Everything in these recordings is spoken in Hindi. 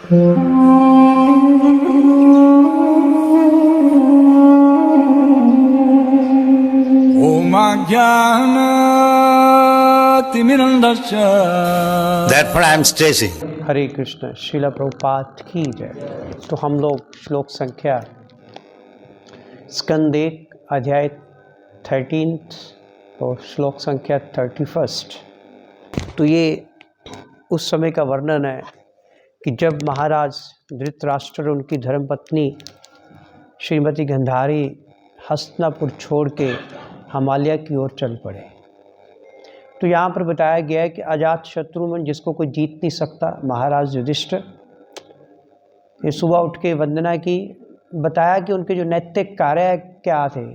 Therefore I am stressing. हरे कृष्ण। श्रीला प्रभुपाद की जय। तो हम लोग श्लोक संख्या स्कंद 1 अध्याय 13 और श्लोक संख्या 31। तो ये उस समय का वर्णन है कि जब महाराज धृतराष्ट्र और उनकी धर्मपत्नी श्रीमती गंधारी हस्तिनापुर छोड़ के हिमालय की ओर चल पड़े। तो यहाँ पर बताया गया है कि अजात शत्रु जिसको कोई जीत नहीं सकता, महाराज युधिष्ठिर ने सुबह उठ के वंदना की। बताया कि उनके जो नैतिक कार्य क्या थे,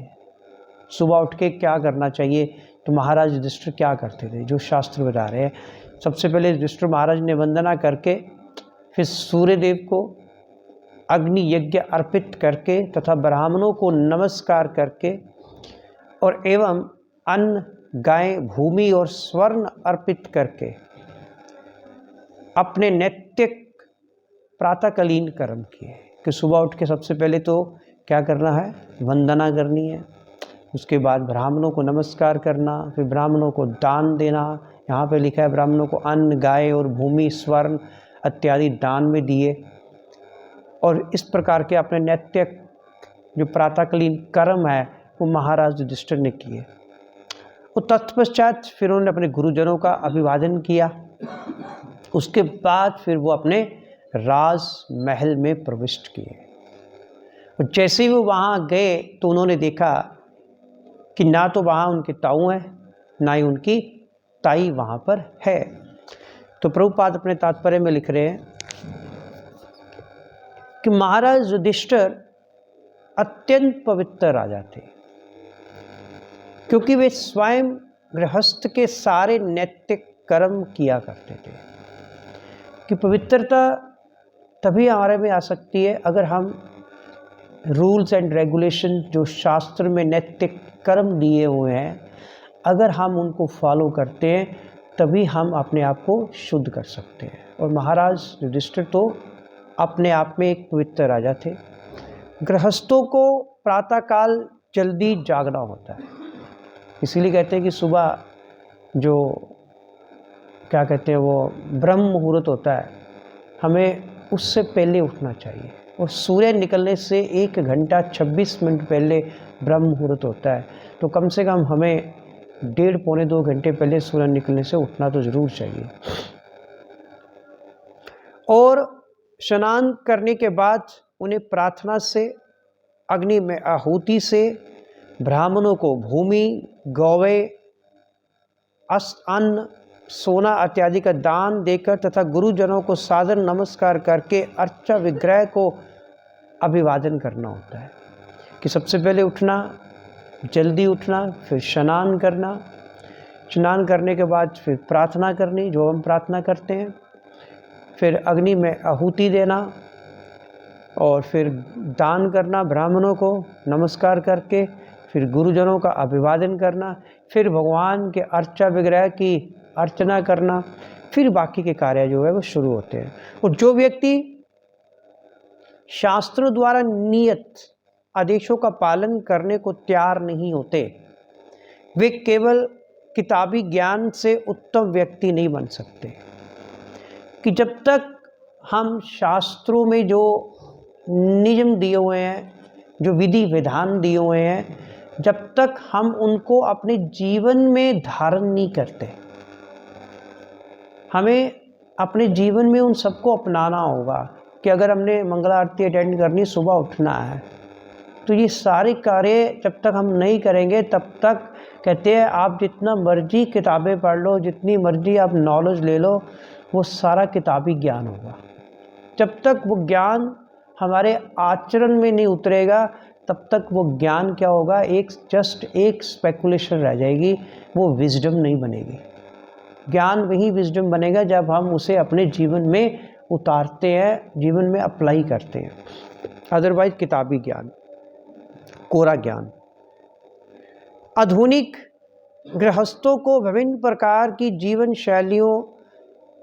सुबह उठ के क्या करना चाहिए। तो महाराज युधिष्ठिर क्या करते थे, जो शास्त्र बता रहे हैं। सबसे पहले युधिष्ठिर महाराज ने वंदना करके फिर सूर्यदेव को अग्नि यज्ञ अर्पित करके तथा ब्राह्मणों को नमस्कार करके और एवं अन्न, गाय, भूमि और स्वर्ण अर्पित करके अपने नैतिक प्रातःकालीन कर्म किए। कि सुबह उठ के सबसे पहले तो क्या करना है, वंदना करनी है। उसके बाद ब्राह्मणों को नमस्कार करना, फिर ब्राह्मणों को दान देना। यहाँ पे लिखा है ब्राह्मणों को अन्न, गाय और भूमि, स्वर्ण इत्यादि दान में दिए। और इस प्रकार के अपने नैतिक जो प्रातःकालीन कर्म है वो महाराज युधिष्ठिर ने किए। और तत्पश्चात फिर उन्होंने अपने गुरुजनों का अभिवादन किया। उसके बाद फिर वो अपने राज महल में प्रविष्ट किए। और जैसे ही वो वहाँ गए तो उन्होंने देखा कि ना तो वहाँ उनके ताऊ हैं, ना ही उनकी ताई वहाँ पर है। तो प्रभुपाद अपने तात्पर्य में लिख रहे हैं कि महाराज युधिष्ठिर अत्यंत पवित्र राजा थे, क्योंकि वे स्वयं गृहस्थ के सारे नैतिक कर्म किया करते थे। कि पवित्रता तभी हमारे में आ सकती है अगर हम रूल्स एंड रेगुलेशन जो शास्त्र में नैतिक कर्म दिए हुए हैं, अगर हम उनको फॉलो करते हैं तभी हम अपने आप को शुद्ध कर सकते हैं। और महाराज युधिष्ठिर तो अपने आप में एक पवित्र राजा थे। गृहस्थों को प्रातःकाल जल्दी जागना होता है, इसीलिए कहते हैं कि सुबह जो क्या कहते हैं वो ब्रह्म मुहूर्त होता है, हमें उससे पहले उठना चाहिए। और सूर्य निकलने से 1 घंटा 26 मिनट पहले ब्रह्म मुहूर्त होता है। तो कम से कम हमें 1.5 पौने 2 घंटे पहले सूर्य निकलने से उठना तो ज़रूर चाहिए। और स्नान करने के बाद उन्हें प्रार्थना से, अग्नि में आहुति से ब्राह्मणों को भूमि, गौवे, अन्न, सोना इत्यादि का दान देकर तथा गुरुजनों को सादर नमस्कार करके अर्चा विग्रह को अभिवादन करना होता है। कि सबसे पहले उठना, जल्दी उठना, फिर स्नान करना, स्नान करने के बाद फिर प्रार्थना करनी, जो हम प्रार्थना करते हैं, फिर अग्नि में आहुति देना और फिर दान करना ब्राह्मणों को नमस्कार करके, फिर गुरुजनों का अभिवादन करना, फिर भगवान के अर्चा विग्रह की अर्चना करना, फिर बाकी के कार्य जो है वो शुरू होते हैं। और जो व्यक्ति शास्त्रों द्वारा नियत आदेशों का पालन करने को तैयार नहीं होते, वे केवल किताबी ज्ञान से उत्तम व्यक्ति नहीं बन सकते। कि जब तक हम शास्त्रों में जो नियम दिए हुए हैं, जो विधि विधान दिए हुए हैं, जब तक हम उनको अपने जीवन में धारण नहीं करते, हमें अपने जीवन में उन सबको अपनाना होगा। कि अगर हमने मंगला आरती अटेंड करनी, सुबह उठना है, तो ये सारे कार्य जब तक हम नहीं करेंगे तब तक कहते हैं आप जितना मर्जी किताबें पढ़ लो, जितनी मर्जी आप नॉलेज ले लो, वो सारा किताबी ज्ञान होगा। जब तक वो ज्ञान हमारे आचरण में नहीं उतरेगा तब तक वो ज्ञान क्या होगा, एक स्पेकुलेशन रह जाएगी, वो विजडम नहीं बनेगी। ज्ञान वही विजडम बनेगा जब हम उसे अपने जीवन में उतारते हैं, जीवन में अप्लाई करते हैं। अदरवाइज किताबी ज्ञान, कोरा ज्ञान। आधुनिक गृहस्थों को विभिन्न प्रकार की जीवन शैलियों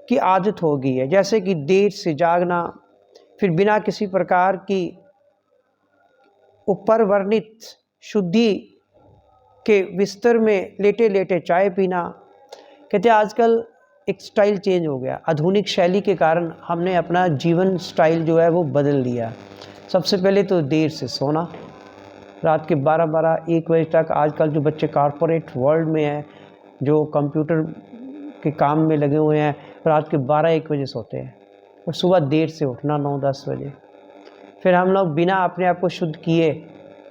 की आदत हो गई है, जैसे कि देर से जागना, फिर बिना किसी प्रकार की ऊपर वर्णित शुद्धि के बिस्तर में लेटे लेटे चाय पीना। कहते हैं आजकल एक स्टाइल चेंज हो गया, आधुनिक शैली के कारण हमने अपना जीवन स्टाइल जो है वो बदल दिया। सबसे पहले तो देर से सोना, रात के 12-1 बजे तक। आजकल जो बच्चे कॉरपोरेट वर्ल्ड में हैं, जो कंप्यूटर के काम में लगे हुए हैं, रात के 12-1 बजे सोते हैं और सुबह देर से उठना 9-10 बजे। फिर हम लोग बिना अपने आप को शुद्ध किए,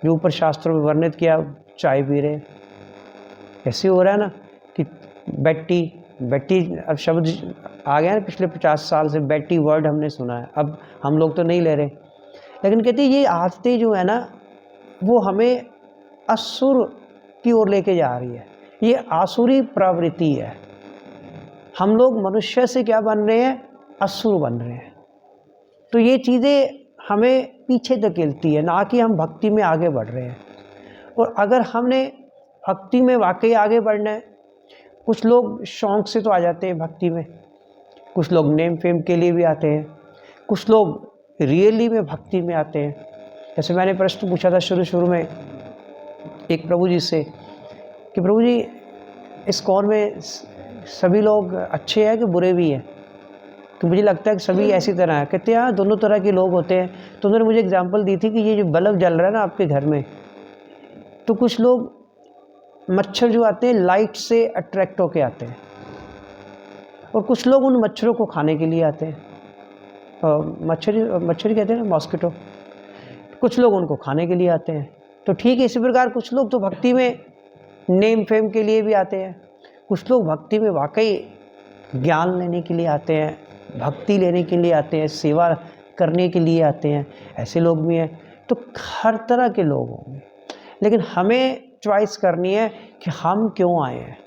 जो ऊपर शास्त्रों में वर्णित किया, चाय पी रहे हैं। ऐसे हो रहा है ना कि बैटी अब शब्द आ गया ना, पिछले 50 साल से बैटी वर्ड हमने सुना है, अब हम लोग तो नहीं ले रहे। लेकिन कहते ये आदतें जो है ना वो हमें असुर की ओर लेके जा रही है। ये आसुरी प्रवृत्ति है। हम लोग मनुष्य से क्या बन रहे हैं, असुर बन रहे हैं। तो ये चीज़ें हमें पीछे धकेलती है, ना कि हम भक्ति में आगे बढ़ रहे हैं। और अगर हमने भक्ति में वाकई आगे बढ़ना है, कुछ लोग शौक़ से तो आ जाते हैं भक्ति में, कुछ लोग नेम फेम के लिए भी आते हैं, कुछ लोग रियली में भक्ति में आते हैं। जैसे मैंने प्रश्न पूछा था शुरू में एक प्रभु जी से कि प्रभु जी इस्कॉन में सभी लोग अच्छे हैं कि बुरे भी हैं? तो मुझे लगता है कि सभी ऐसी तरह है। कहते हैं हाँ, दोनों तरह के लोग होते हैं। तो उन्होंने मुझे एग्जांपल दी थी कि ये जो बल्ब जल रहा है ना आपके घर में, तो कुछ लोग मच्छर जो आते हैं लाइट से अट्रैक्ट होके आते हैं, और कुछ लोग उन मच्छरों को खाने के लिए आते हैं। मच्छर कहते हैं ना, मॉस्किटो। कुछ लोग उनको खाने के लिए आते हैं। तो ठीक है, इसी प्रकार कुछ लोग तो भक्ति में नेम फेम के लिए भी आते हैं, कुछ लोग भक्ति में वाकई ज्ञान लेने के लिए आते हैं, भक्ति लेने के लिए आते हैं, सेवा करने के लिए आते हैं, ऐसे लोग भी हैं। तो हर तरह के लोग होंगे, लेकिन हमें चॉइस करनी है कि हम क्यों आए हैं।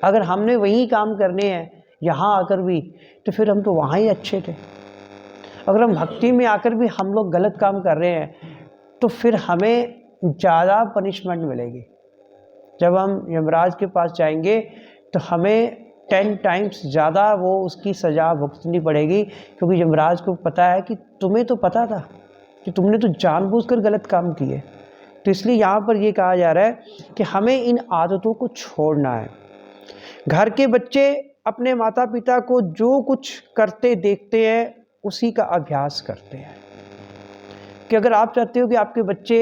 अगर हमने वही काम करने हैं यहाँ आकर भी, तो फिर हम तो वहाँ ही अच्छे थे। अगर हम भक्ति में आकर भी हम लोग गलत काम कर रहे हैं, तो फिर हमें ज़्यादा पनिशमेंट मिलेगी। जब हम यमराज के पास जाएंगे तो हमें 10 टाइम्स ज़्यादा वो उसकी सज़ा भुगतनी पड़ेगी, क्योंकि यमराज को पता है कि तुम्हें तो पता था कि तुमने तो जानबूझकर गलत काम किए। तो इसलिए यहाँ पर ये कहा जा रहा है कि हमें इन आदतों को छोड़ना है। घर के बच्चे अपने माता पिता को जो कुछ करते देखते हैं उसी का अभ्यास करते हैं। कि अगर आप चाहते हो कि आपके बच्चे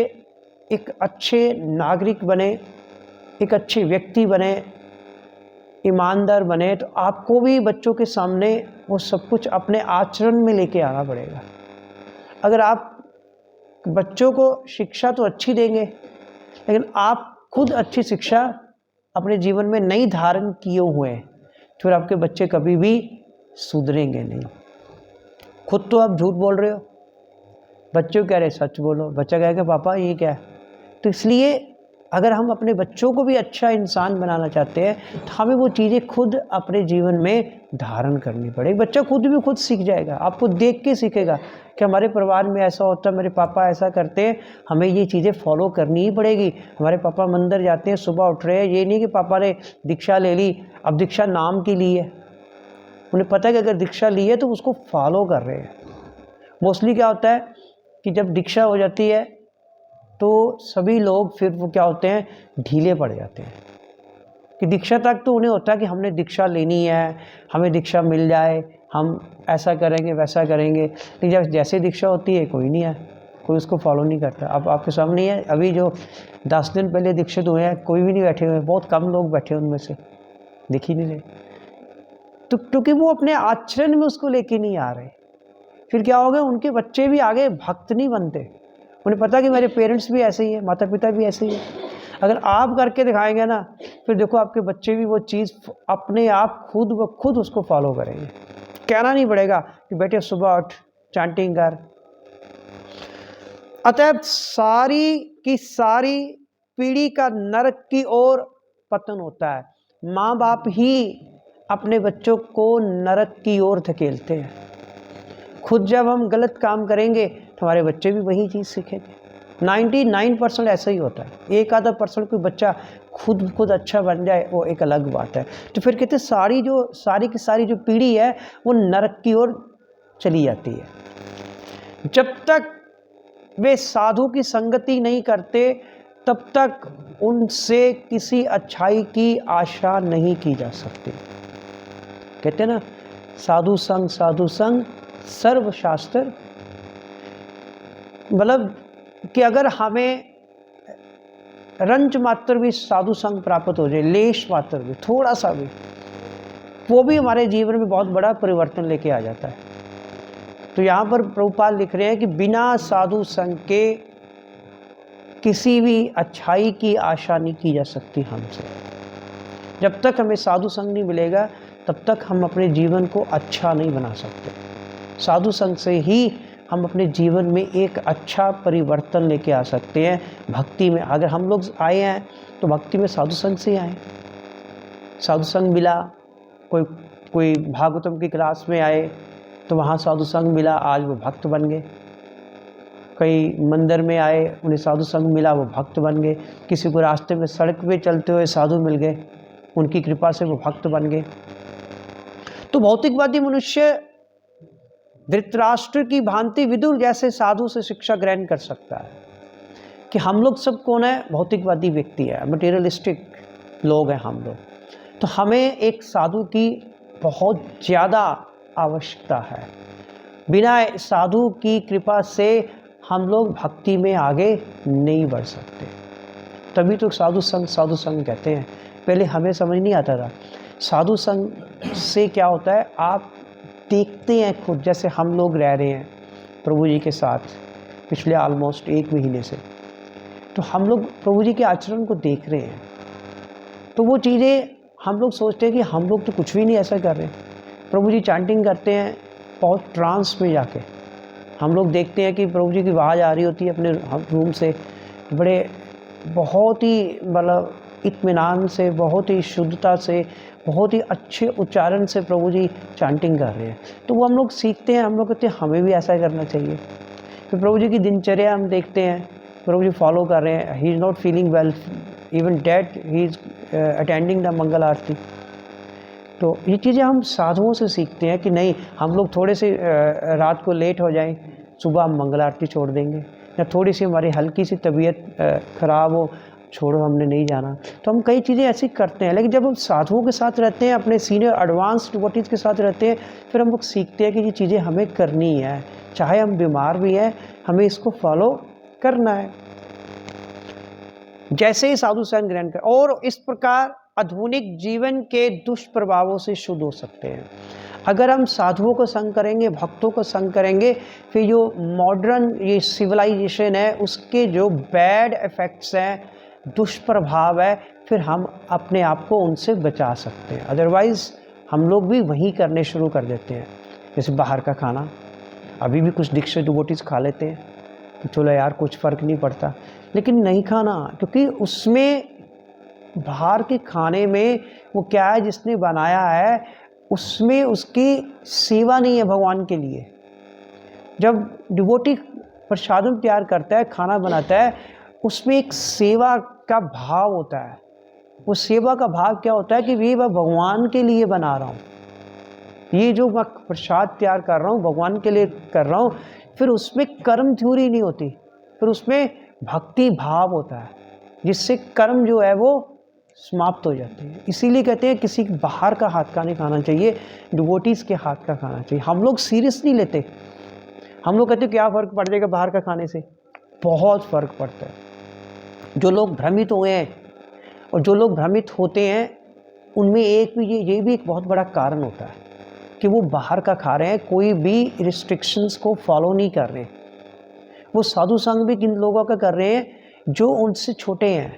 एक अच्छे नागरिक बने, एक अच्छे व्यक्ति बने, ईमानदार बने, तो आपको भी बच्चों के सामने वो सब कुछ अपने आचरण में लेके आना पड़ेगा। अगर आप बच्चों को शिक्षा तो अच्छी देंगे, लेकिन आप खुद अच्छी शिक्षा अपने जीवन में नहीं धारण किए हुए हैं, तो फिर आपके बच्चे कभी भी सुधरेंगे नहीं। खुद तो आप झूठ बोल रहे हो, बच्चों कह रहे सच बोलो, बच्चा कहेगा पापा ये क्या है। तो इसलिए अगर हम अपने बच्चों को भी अच्छा इंसान बनाना चाहते हैं, तो हमें वो चीज़ें खुद अपने जीवन में धारण करनी पड़ेगी। बच्चा खुद सीख जाएगा, आपको देख के सीखेगा कि हमारे परिवार में ऐसा होता है, मेरे पापा ऐसा करते हैं, हमें ये चीज़ें फॉलो करनी ही पड़ेगी। हमारे पापा मंदिर जाते हैं, सुबह उठ रहे हैं, ये नहीं कि पापा ने दीक्षा ले ली, अब दीक्षा नाम की ली है। उन्हें पता है कि अगर दीक्षा ली है तो उसको फॉलो कर रहे हैं। मोस्टली क्या होता है कि जब दीक्षा हो जाती है तो सभी लोग फिर वो क्या होते हैं, ढीले पड़ जाते हैं। कि दीक्षा तक तो उन्हें होता है कि हमने दीक्षा लेनी है, हमें दीक्षा मिल जाए, हम ऐसा करेंगे वैसा करेंगे। लेकिन जब जैसे दीक्षा होती है कोई नहीं है, कोई उसको फॉलो नहीं करता। अब आपके सामने है, अभी जो 10 दिन पहले दीक्षित हुए हैं कोई भी नहीं बैठे हुए हैं, बहुत कम लोग बैठे उनमें से, दिख ही नहीं रहे। तो क्योंकि वो अपने आचरण में उसको लेके नहीं आ रहे। फिर क्या होगा, उनके बच्चे भी आगे भक्त नहीं बनते। उन्हें पता कि मेरे पेरेंट्स भी ऐसे ही हैं, माता पिता भी ऐसे ही हैं। अगर आप करके दिखाएंगे ना, फिर देखो आपके बच्चे भी वो चीज़ अपने आप खुद ब खुद उसको फॉलो करेंगे। कहना नहीं पड़ेगा कि बेटे सुबह उठ चैंटिंग कर। अतः सारी की सारी पीढ़ी का नरक की ओर पतन होता है। माँ बाप ही अपने बच्चों को नरक की ओर धकेलते हैं। खुद जब हम गलत काम करेंगे तो हमारे बच्चे भी वही चीज़ सीखेंगे। 99% ऐसा ही होता है। 1-आधा% कोई बच्चा खुद अच्छा बन जाए वो एक अलग बात है। तो फिर कहते सारी की सारी जो पीढ़ी है वो नरक की ओर चली जाती है। जब तक वे साधु की संगति नहीं करते तब तक उनसे किसी अच्छाई की आशा नहीं की जा सकती। कहते हैं ना, साधु संग सर्वशास्त्र, मतलब कि अगर हमें रंच मात्र भी साधु संग प्राप्त हो जाए, लेश मात्र भी, थोड़ा सा भी, वो भी हमारे जीवन में बहुत बड़ा परिवर्तन लेके आ जाता है। तो यहाँ पर प्रभुपाद लिख रहे हैं कि बिना साधु संग के किसी भी अच्छाई की आशा नहीं की जा सकती हमसे। जब तक हमें साधु संग नहीं मिलेगा तब तक हम अपने जीवन को अच्छा नहीं बना सकते। साधु संग से ही हम अपने जीवन में एक अच्छा परिवर्तन लेके आ सकते हैं। भक्ति में अगर हम लोग आए हैं तो भक्ति में साधु संग से ही आए। साधु संग मिला, कोई भागवतम की क्लास में आए तो वहाँ साधु संग मिला, आज वो भक्त बन गए। कई मंदिर में आए, उन्हें साधु संग मिला, वो भक्त बन गए। किसी को रास्ते में सड़क पे चलते हुए साधु मिल गए, उनकी कृपा से वो भक्त बन गए। तो भौतिकवादी मनुष्य धृतराष्ट्र की भांति विदुर जैसे साधु से शिक्षा ग्रहण कर सकता है कि हम लोग सब कौन है, भौतिकवादी व्यक्ति है, मटेरियलिस्टिक लोग हैं हम लोग। तो हमें एक साधु की बहुत ज़्यादा आवश्यकता है। बिना साधु की कृपा से हम लोग भक्ति में आगे नहीं बढ़ सकते। तभी तो साधु संग कहते हैं। पहले हमें समझ नहीं आता था। साधु संग से क्या होता है, आप देखते हैं खुद, जैसे हम लोग रह रहे हैं प्रभु जी के साथ पिछले ऑलमोस्ट 1 महीने से, तो हम लोग प्रभु जी के आचरण को देख रहे हैं। तो वो चीज़ें हम लोग सोचते हैं कि हम लोग तो कुछ भी नहीं ऐसा कर रहे। प्रभु जी चैंटिंग करते हैं बहुत ट्रांस में जाके। हम लोग देखते हैं कि प्रभु जी की आवाज़ आ रही होती है अपने रूम से, बड़े बहुत ही मतलब इत्मीनान से, बहुत ही शुद्धता से, बहुत ही अच्छे उच्चारण से प्रभु जी चैंटिंग कर रहे हैं। तो वो हम लोग सीखते हैं, हम लोग कहते हैं हमें भी ऐसा करना चाहिए। फिर प्रभु जी की दिनचर्या हम देखते हैं, प्रभु जी फॉलो कर रहे हैं। He is not feeling well, even that he is attending the mangal aarti. तो ये चीज़ें हम साधुओं से सीखते हैं कि नहीं, हम लोग थोड़े से रात को लेट हो जाएं, सुबह हम मंगल आरती छोड़ देंगे, या थोड़ी सी हमारी हल्की सी तबीयत ख़राब हो, छोड़ो हमने नहीं जाना। तो हम कई चीज़ें ऐसी करते हैं। लेकिन जब हम साधुओं के साथ रहते हैं, अपने सीनियर एडवांस डिवोटीज़ के साथ रहते हैं, फिर हम लोग सीखते हैं कि ये चीज़ें हमें करनी है। चाहे हम बीमार भी हैं, हमें इसको फॉलो करना है। जैसे ही साधु संग ग्रहण कर, और इस प्रकार आधुनिक जीवन के दुष्प्रभावों से शुद्ध हो सकते हैं। अगर हम साधुओं को संग करेंगे, भक्तों को संग करेंगे, फिर जो मॉडर्न ये सिविलाइजेशन है उसके जो बैड इफ़ेक्ट्स हैं, दुष्प्रभाव है, फिर हम अपने आप को उनसे बचा सकते हैं। अदरवाइज़ हम लोग भी वही करने शुरू कर देते हैं। जैसे बाहर का खाना, अभी भी कुछ दीक्षित डिवोटीज खा लेते हैं तो चलो यार कुछ फ़र्क नहीं पड़ता, लेकिन नहीं खाना, क्योंकि उसमें बाहर के खाने में वो क्या है, जिसने बनाया है उसमें उसकी सेवा नहीं है भगवान के लिए। जब डिवोटी प्रसादम तैयार करता है, खाना बनाता है, उसमें एक सेवा का भाव होता है। वो सेवा का भाव क्या होता है कि ये मैं भगवान के लिए बना रहा हूँ, ये जो मैं प्रसाद तैयार कर रहा हूँ भगवान के लिए कर रहा हूँ। फिर उसमें कर्म थ्योरी नहीं होती, फिर उसमें भक्ति भाव होता है, जिससे कर्म जो है वो समाप्त हो जाते हैं। इसीलिए कहते हैं किसी बाहर का हाथ का नहीं खाना चाहिए, डिवोटीज़ के हाथ का खाना चाहिए। हम लोग सीरियस नहीं लेते। हम लोग कहते हैं क्या फ़र्क पड़ जाएगा बाहर का खाने से, बहुत फ़र्क पड़ता है। जो लोग भ्रमित हुए हैं और जो लोग भ्रमित होते हैं उनमें ये भी एक बहुत बड़ा कारण होता है कि वो बाहर का खा रहे हैं, कोई भी रिस्ट्रिक्शंस को फॉलो नहीं कर रहे। वो साधु संग भी किन लोगों का कर रहे हैं जो उनसे छोटे हैं,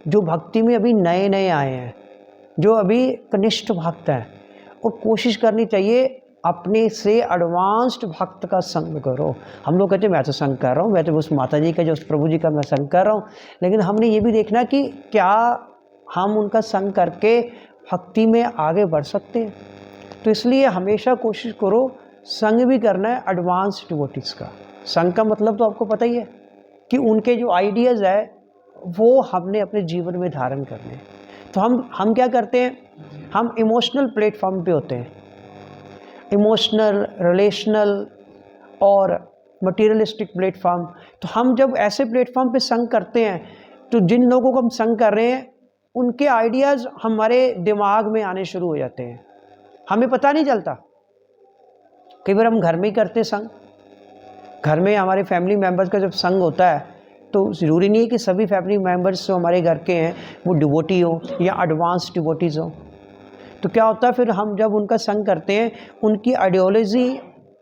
जो भक्ति में अभी नए नए आए हैं, जो अभी कनिष्ठ भक्त हैं। और कोशिश करनी चाहिए अपने से एडवांस्ड भक्त का संग करो। हम लोग कहते हैं मैं तो संग कर रहा हूँ, मैं तो उस माता जी का, जो उस प्रभु जी का मैं संग कर रहा हूँ, लेकिन हमने ये भी देखना कि क्या हम उनका संग करके भक्ति में आगे बढ़ सकते हैं। तो इसलिए हमेशा कोशिश करो संग भी करना है एडवांस डिवोटीज़ का। संग का मतलब तो आपको पता ही है कि उनके जो आइडियाज़ है वो हमने अपने जीवन में धारण करने हैं। तो हम क्या करते हैं, हम इमोशनल प्लेटफॉर्म पे होते हैं, इमोशनल, रिलेशनल और मटीरियलिस्टिक प्लेटफॉर्म। तो हम जब ऐसे प्लेटफॉर्म पे संग करते हैं तो जिन लोगों को हम संग कर रहे हैं उनके आइडियाज़ हमारे दिमाग में आने शुरू हो जाते हैं, हमें पता नहीं चलता। कई बार हम घर में ही करते संग, घर में हमारे फैमिली मेम्बर्स का जब संग होता है तो ज़रूरी नहीं है कि सभी फैमिली मेम्बर्स जो हमारे घर के हैं वो डिवोटी हो या एडवांस डिवोटीज़ हो। तो क्या होता है फिर हम जब उनका संग करते हैं उनकी आइडियोलॉजी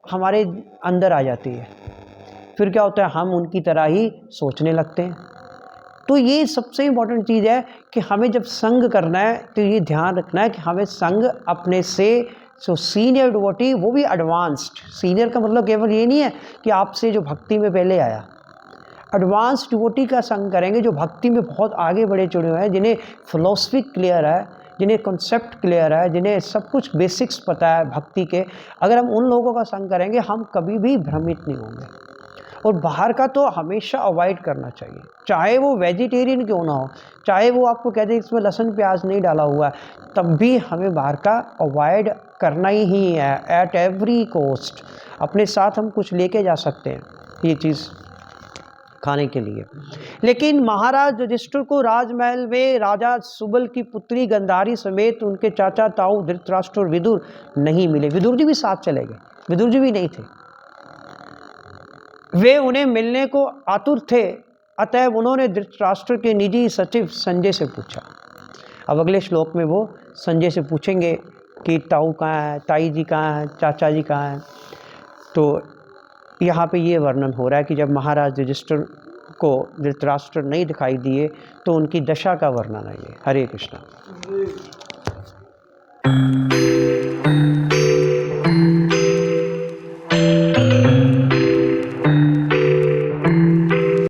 हमारे अंदर आ जाती है, फिर क्या होता है हम उनकी तरह ही सोचने लगते हैं। तो ये सबसे इम्पॉर्टेंट चीज़ है कि हमें जब संग करना है तो ये ध्यान रखना है कि हमें संग अपने से जो सीनियर डिवोटी, वो भी एडवांस्ड। सीनियर का मतलब केवल ये नहीं है कि आपसे जो भक्ति में पहले आया, एडवांस डिवोटी का संग करेंगे जो भक्ति में बहुत आगे बढ़े चुके हुए हैं, जिन्हें फिलॉसफी क्लियर है, जिन्हें कॉन्सेप्ट क्लियर है, जिन्हें सब कुछ बेसिक्स पता है भक्ति के। अगर हम उन लोगों का संग करेंगे हम कभी भी भ्रमित नहीं होंगे। और बाहर का तो हमेशा अवॉइड करना चाहिए, चाहे वो वेजिटेरियन क्यों ना हो, चाहे वो आपको कह दे इसमें लहसुन प्याज नहीं डाला हुआ है, तब भी हमें बाहर का अवॉइड करना ही है एट एवरी कॉस्ट। अपने साथ हम कुछ लेके जा सकते हैं ये चीज़ खाने के लिए। लेकिन महाराज युधिष्ठिर को राजमहल में राजा सुबल की पुत्री गंधारी समेत उनके चाचा ताऊ धृतराष्ट्र और विदुर नहीं मिले। विदुर जी भी साथ चले गए, विदुर जी भी नहीं थे, वे उन्हें मिलने को आतुर थे। अतः उन्होंने धृतराष्ट्र के निजी सचिव संजय से पूछा। अब अगले श्लोक में वो संजय से पूछेंगे कि ताऊ कहाँ है, ताई जी कहाँ है, चाचा जी कहाँ हैं। तो यहाँ पे ये वर्णन हो रहा है कि जब महाराज युधिष्ठिर को धृतराष्ट्र नहीं दिखाई दिए तो उनकी दशा का वर्णन है ये। हरे कृष्णा।